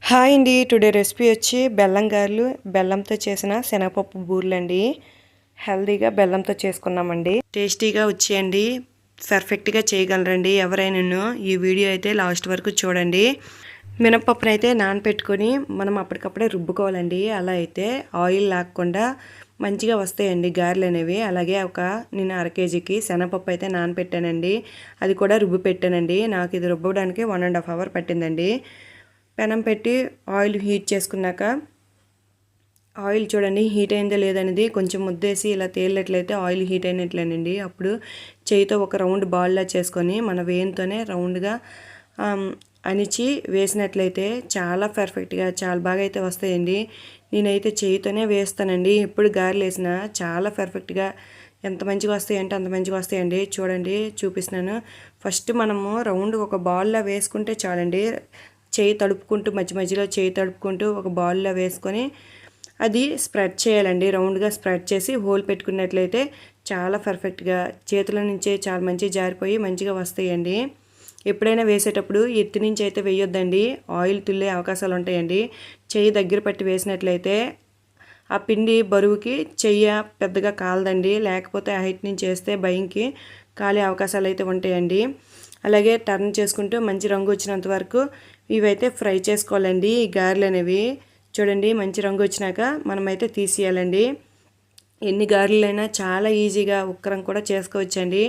Hi అండి. Today recipe వచ్చి బెల్లం గారెలు, బెల్లంతో చేసిన శనగపప్పు బూరెలండి. హెల్తీగా బెల్లంతో చేసుకున్నామండి. టేస్టీగా వచ్చేయండి. పర్ఫెక్ట్గా చేయగలరండి ఎవరైనా. ఈ వీడియో అయితే లాస్ట్ వరకు చూడండి. మినపప్పును అయితే నానపెట్టుకొని మనం అప్పటికప్పుడే రుబ్బుకోవాలండి. అలా అయితే ఆయిల్ లాక్కుండా మంచిగా వస్తాయండి గారెలు అనేవి. అలాగే నేను 1/2 కేజీకి శనగపప్పు అయితే నానపెట్టానండి. అది కూడా రుబ్బి పెట్టానండి. నాకు ఇది రుబ్బడానికి 1.5 అవర్ పట్టిందండి. పెనం పెట్టి ఆయిల్ హీట్ చేసుకున్నాక ఆయిల్ చూడండి హీట్ అయిందో లేదనేది కొంచెం ముద్దేసి ఇలా తేలినట్లయితే ఆయిల్ హీట్ అయినట్లేనండి. అప్పుడు చేయితో ఒక రౌండ్ బాల్లా చేసుకొని మన వేలుతోనే రౌండ్గా అణిచి వేసినట్లయితే చాలా పర్ఫెక్ట్గా చాలా బాగా అయితే వస్తాయండి. నేనైతే చేయితోనే వేస్తానండి. ఎప్పుడు గారెలు వేసినా చాలా పర్ఫెక్ట్గా ఎంత మంచిగా వస్తాయంటే అంత మంచిగా వస్తాయండి. చూడండి చూపిస్తున్నాను. ఫస్ట్ మనము రౌండ్ ఒక బాల్లా వేసుకుంటే చాలండి. చేయి తడుపుకుంటూ మధ్య మధ్యలో చేయి తడుపుకుంటూ ఒక బాల్లో వేసుకొని అది స్ప్రెడ్ చేయాలండి. రౌండ్గా స్ప్రెడ్ చేసి హోల్ పెట్టుకున్నట్లయితే చాలా పర్ఫెక్ట్గా చేతుల నుంచే చాలా మంచిగా జారిపోయి మంచిగా వస్తాయండి. ఎప్పుడైనా వేసేటప్పుడు ఎత్తి నుంచి అయితే వేయొద్దండి. ఆయిల్ తుల్లే అవకాశాలు ఉంటాయండి. చెయ్యి దగ్గర పట్టి వేసినట్లయితే ఆ పిండి బరువుకి చెయ్యి పెద్దగా కాలదండి. లేకపోతే హైట్ నుంచి వేస్తే భయంకి కాలే అవకాశాలు అయితే ఉంటాయండి. అలాగే టర్న్ చేసుకుంటూ మంచి రంగు వచ్చినంత వరకు ఇవైతే ఫ్రై చేసుకోవాలండి. ఈ గారెలు అనేవి చూడండి మంచి రంగు వచ్చినాక మనమైతే తీసేయాలండి. ఎన్ని గారెలైనా చాలా ఈజీగా ఉక్కరం కూడా చేసుకోవచ్చండి.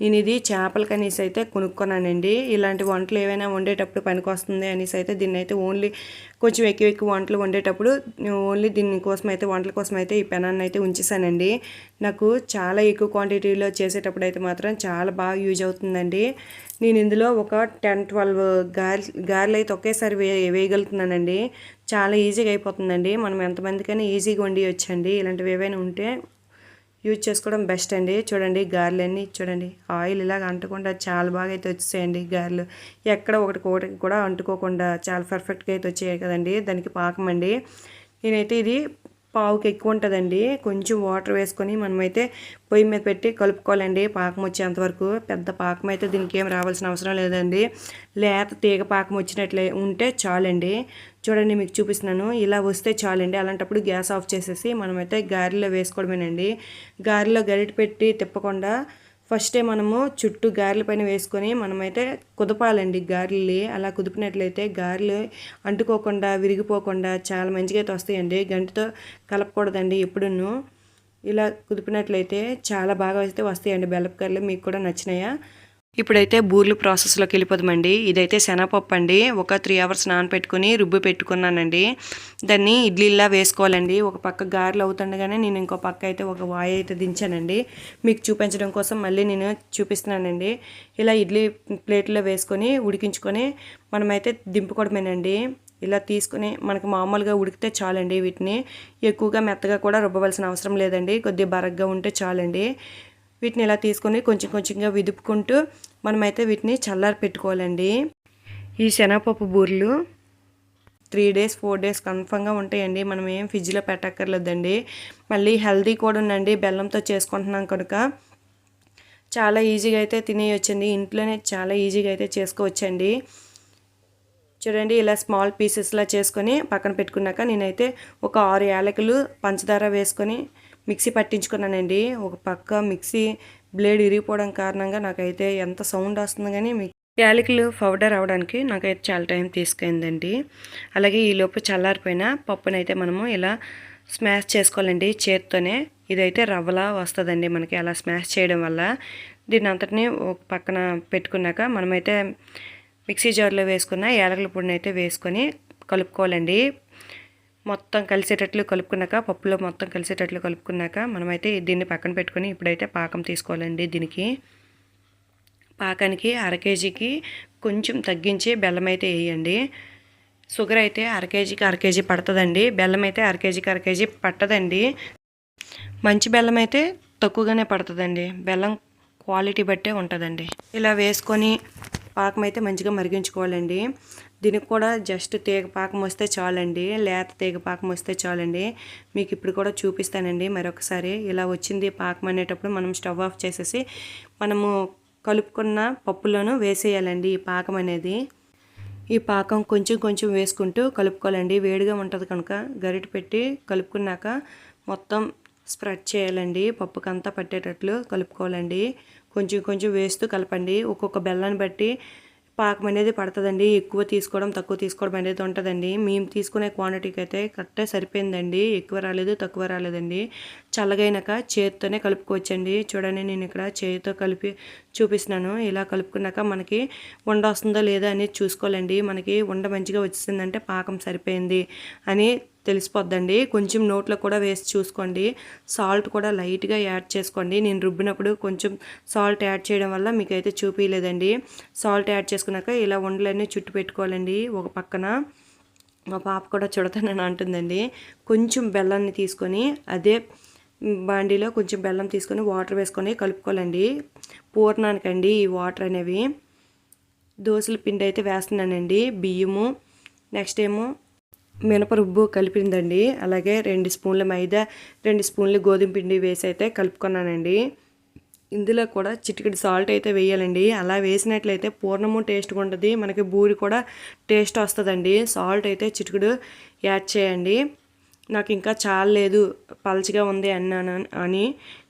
నేను ఇది చేపల కనీసి అయితే కొనుక్కున్నానండి. ఇలాంటి వంటలు ఏవైనా వండేటప్పుడు పనికొస్తుంది అనేసి అయితే దీన్ని అయితే ఓన్లీ కొంచెం ఎక్కువ వంటలు వండేటప్పుడు ఓన్లీ దీనికోసం అయితే వంటల కోసం అయితే ఈ పెనాన్ని అయితే ఉంచేసానండి. నాకు చాలా ఎక్కువ క్వాంటిటీలో చేసేటప్పుడు అయితే మాత్రం చాలా బాగా యూజ్ అవుతుందండి. నేను ఇందులో ఒక 10-12 గారెలు అయితే ఒకేసారి వేయగలుగుతున్నానండి. చాలా ఈజీగా అయిపోతుందండి. మనం ఎంతమందికైనా ఈజీగా వండియొచ్చండి. ఇలాంటివి ఏవైనా ఉంటే యూజ్ చేసుకోవడం బెస్ట్ అండి. చూడండి గారెలన్నీ చూడండి ఆయిల్ ఇలాగ అంటకుండా చాలా బాగా అయితే వచ్చేసాయండి గారెలు. ఎక్కడ ఒకటి కూడా అంటుకోకుండా చాలా పర్ఫెక్ట్గా అయితే వచ్చాయి కదండి. దానికి పాకం అండి. నేనైతే ఇది పావుకి ఎక్కువ ఉంటుందండి. కొంచెం వాటర్ వేసుకొని మనమైతే పొయ్యి మీద పెట్టి కలుపుకోవాలండి పాకం వచ్చేంతవరకు. పెద్ద పాకం అయితే దీనికి ఏం రావాల్సిన అవసరం లేదండి. లేత తీగ పాకం వచ్చినట్లే ఉంటే చాలండి. చూడండి మీకు చూపిస్తున్నాను. ఇలా వస్తే చాలండి. అలాంటప్పుడు గ్యాస్ ఆఫ్ చేసేసి మనమైతే గారెలో వేసుకోవడమేనండి. గారెలో గరిటె పెట్టి తిప్పకుండా ఫస్టే మనము చుట్టూ గారెల పైన వేసుకొని మనమైతే కుదపాలండి గారెలు. అలా కుదిపినట్లయితే గారెలు అంటుకోకుండా విరిగిపోకుండా చాలా మంచిగా అయితే వస్తాయండి. గంటితో కలపకూడదండి ఎప్పుడూ. ఇలా కుదిపినట్లయితే చాలా బాగా అయితే వస్తాయండి బెల్లపు గారెలు. మీకు కూడా నచ్చినాయా? ఇప్పుడైతే బూర్లు ప్రాసెస్లోకి వెళ్ళిపోదామండి. ఇదైతే శనగపప్పు అండి. ఒక 3 అవర్స్ నానపెట్టుకుని రుబ్బి పెట్టుకున్నానండి. దాన్ని ఇడ్లీలా వేసుకోవాలండి. ఒక పక్క గారెలు అవుతుండగానే నేను ఇంకో పక్క అయితే ఒక వాయి అయితే దించానండి. మీకు చూపించడం కోసం మళ్ళీ నేను చూపిస్తున్నానండి. ఇలా ఇడ్లీ ప్లేట్లో వేసుకొని ఉడికించుకొని మనమైతే దింపుకోవడమేనండి. ఇలా తీసుకుని మనకు మామూలుగా ఉడికితే చాలండి. వీటిని ఎక్కువగా మెత్తగా కూడా రుబ్బవలసిన అవసరం లేదండి. కొద్దిగా బరగ్గా ఉంటే చాలండి. వీటిని ఇలా తీసుకొని కొంచెం కొంచెంగా విదుపుకుంటూ మనమైతే వీటిని చల్లారి పెట్టుకోవాలండి. ఈ శనగపప్పు బూరెలు 3 డేస్ 4 డేస్ కన్ఫర్మ్గా ఉంటాయండి. మనం ఏం ఫ్రిడ్జ్లో పెట్టక్కర్లేదండి. మళ్ళీ హెల్తీ కూడా ఉండండి. బెల్లంతో చేసుకుంటున్నాం కనుక చాలా ఈజీగా అయితే తినేయొచ్చండి. ఇంట్లోనే చాలా ఈజీగా అయితే చేసుకోవచ్చండి. చూడండి ఇలా స్మాల్ పీసెస్లా చేసుకొని పక్కన పెట్టుకున్నాక నేనైతే ఒక 6 యాలకులు పంచదార వేసుకొని మిక్సీ పట్టించుకున్నానండి. ఒక పక్క మిక్సీ బ్లేడ్ ఇరిగిపోవడం కారణంగా నాకైతే ఎంత సౌండ్ వస్తుంది కానీ యాలకులు పౌడర్ అవడానికి నాకైతే చాలా టైం తీసుకుందండి. అలాగే ఈలోపు చల్లారిపోయిన పప్పునైతే మనము ఇలా స్మాష్ చేసుకోవాలండి చేత్తోనే. ఇదైతే రవ్వలా వస్తుందండి మనకి అలా స్మాష్ చేయడం వల్ల. దీన్ని అంతటిని ఒక పక్కన పెట్టుకున్నాక మనమైతే మిక్సీ జార్లో వేసుకున్న యాలకుల పొడిని అయితే వేసుకొని కలుపుకోవాలండి. మొత్తం కలిసేటట్లు కలుపుకున్నాక పప్పులో మొత్తం కలిసేటట్లు కలుపుకున్నాక మనమైతే దీన్ని పక్కన పెట్టుకొని ఇప్పుడైతే పాకం తీసుకోవాలండి. దీనికి పాకానికి 1/2 కేజీకి కొంచెం తగ్గించి బెల్లం అయితే వేయండి. షుగర్ అయితే 1/2 కేజీకి 1/2 కేజీ పడుతుందండి. బెల్లం అయితే 1/2 కేజీకి 1/2 కేజీ పట్టదండి. మంచి బెల్లం అయితే తక్కువగానే పడుతుందండి. బెల్లం క్వాలిటీ బట్టే ఉంటుందండి. ఇలా వేసుకొని పాకం అయితే మంచిగా మరిగించుకోవాలండి. దీనికి కూడా జస్ట్ తీగ పాకం వస్తే చాలండి. లేత తీగ పాకం వస్తే చాలండి. మీకు ఇప్పుడు కూడా చూపిస్తానండి మరొకసారి. ఇలా వచ్చింది పాకం అనేటప్పుడు మనం స్టవ్ ఆఫ్ చేసేసి మనము కలుపుకున్న పప్పులను వేసేయాలండి ఈ పాకం అనేది. ఈ పాకం కొంచెం కొంచెం వేసుకుంటూ కలుపుకోవాలండి. వేడిగా ఉంటుంది కనుక గరిటె పెట్టి కలుపుకున్నాక మొత్తం స్ప్రెడ్ చేయాలండి. పప్పుకంతా పట్టేటట్లు కలుపుకోవాలండి. కొంచెం కొంచెం వేస్తూ కలపండి. ఒక్కొక్క బెల్లాన్ని బట్టి పాకం అనేది పడుతుందండి. ఎక్కువ తీసుకోవడం తక్కువ తీసుకోవడం అనేది ఉంటుందండి. మేము తీసుకునే క్వాంటిటీకి అయితే కరెక్టే సరిపోయిందండి. ఎక్కువ రాలేదు తక్కువ రాలేదండి. చల్లగైనాక చేతితోనే కలుపుకోవచ్చండి. చూడండి నేను ఇక్కడ చేతితో కలిపి చూపిస్తున్నాను. ఇలా కలుపుకున్నాక మనకి ఉండ వస్తుందో లేదా అనేది చూసుకోవాలండి. మనకి ఉండ మంచిగా వచ్చిందంటే పాకం సరిపోయింది అని తెలిసిపోద్దండి. కొంచెం నోట్లో కూడా వేసి చూసుకోండి. సాల్ట్ కూడా లైట్గా యాడ్ చేసుకోండి. నేను రుబ్బినప్పుడు కొంచెం సాల్ట్ యాడ్ చేయడం వల్ల మీకైతే చూపించలేదండి. సాల్ట్ యాడ్ చేసుకున్నాక ఇలా ఉండలన్నీ చుట్టు పెట్టుకోవాలండి. ఒక పక్కన మా పాప కూడా చుడతానని అంటుందండి. కొంచెం బెల్లాన్ని తీసుకొని అదే బాండీలో కొంచెం బెల్లం తీసుకొని వాటర్ వేసుకొని కలుపుకోవాలండి. పూర్ణానికండి ఈ వాటర్ అనేవి. దోసల పిండి అయితే వేస్తున్నానండి. బియ్యము నెక్స్ట్ ఏమో మినపరుబ్బు కలిపిందండి. అలాగే 2 స్పూన్ల మైదా 2 స్పూన్లు గోధుమ పిండి వేసి అయితే కలుపుకున్నానండి. ఇందులో కూడా చిటికెడు సాల్ట్ అయితే వేయాలండి. అలా వేసినట్లయితే పూర్ణము టేస్ట్గా ఉంటుంది. మనకి బూరి కూడా టేస్ట్ వస్తుందండి. సాల్ట్ అయితే చిటికెడు యాడ్ చేయండి. నాకు ఇంకా చాలలేదు పల్చగా ఉంది అన్నాను అని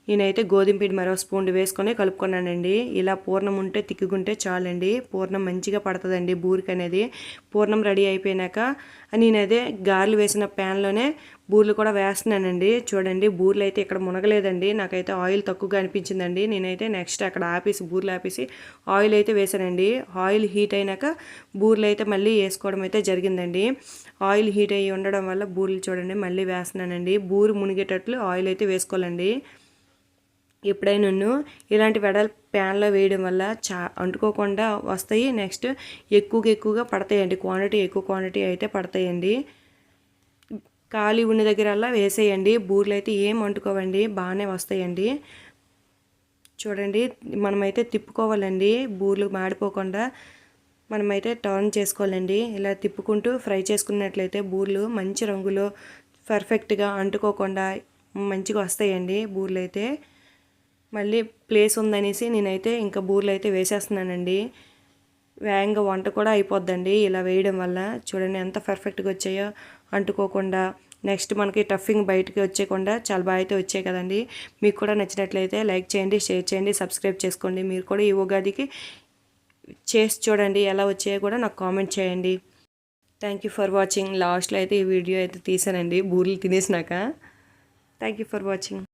నేనైతే గోధుమ పిండి మరో స్పూన్ వేసుకొని కలుపుకున్నానండి. ఇలా పూర్ణం ఉంటే తిక్కుకుంటే చాలండి. పూర్ణం మంచిగా పడుతుందండి బూరికి అనేది. పూర్ణం రెడీ అయిపోయినాక నేనైతే గారెలు వేసిన ప్యాన్లోనే బూర్లు కూడా వేస్తున్నానండి. చూడండి బూర్లు అయితే ఇక్కడ మునగలేదండి. నాకైతే ఆయిల్ తక్కువగా అనిపించిందండి. నేనైతే నెక్స్ట్ అక్కడ ఆపేసి బూర్లు ఆపేసి ఆయిల్ అయితే వేసానండి. ఆయిల్ హీట్ అయినాక బూర్లు అయితే మళ్ళీ వేసుకోవడం అయితే జరిగిందండి. ఆయిల్ హీట్ అయ్యి ఉండడం వల్ల బూర్లు చూడండి మళ్ళీ వేస్తున్నానండి. బూరు మునిగేటట్లు ఆయిల్ అయితే వేసుకోవాలండి. ఎప్పుడైనా ఇలాంటి వెడల్ ప్యాన్లో వేయడం వల్ల అంటుకోకుండా వస్తాయి. నెక్స్ట్ ఎక్కువగా పడతాయండి. ఎక్కువ క్వాంటిటీ అయితే పడతాయండి. ఖాళీ ఉన్న దగ్గరల్లా వేసేయండి. బూర్లు అయితే ఏం అంటుకోవండి, బాగానే వస్తాయండి. చూడండి మనమైతే తిప్పుకోవాలండి. బూర్లు మాడిపోకుండా మనమైతే టర్న్ చేసుకోవాలండి. ఇలా తిప్పుకుంటూ ఫ్రై చేసుకున్నట్లయితే బూర్లు మంచి రంగులో పర్ఫెక్ట్గా అంటుకోకుండా మంచిగా వస్తాయండి. బూర్లు అయితే మళ్ళీ ప్లేస్ ఉందనేసి నేనైతే ఇంకా బూర్లు అయితే వేసేస్తున్నానండి. వేగంగా వంట కూడా అయిపోద్దండి ఇలా వేయడం వల్ల. చూడండి ఎంత పర్ఫెక్ట్గా వచ్చాయో అంటుకోకుండా. నెక్స్ట్ మనకి టఫింగ్ బయటకి వచ్చేయకుండా చాలా బాగా అయితే వచ్చాయి కదండి. మీకు కూడా నచ్చినట్లయితే లైక్ చేయండి, షేర్ చేయండి, సబ్స్క్రైబ్ చేసుకోండి. మీరు కూడా ఈ ఉగాదికి చేసి చూడండి ఎలా వచ్చాయో కూడా నాకు కామెంట్ చేయండి. Thank you for watching. లాస్ట్లో అయితే ఈ వీడియో అయితే తీసానండి బూరెలు తినేసినాక. Thank you for watching.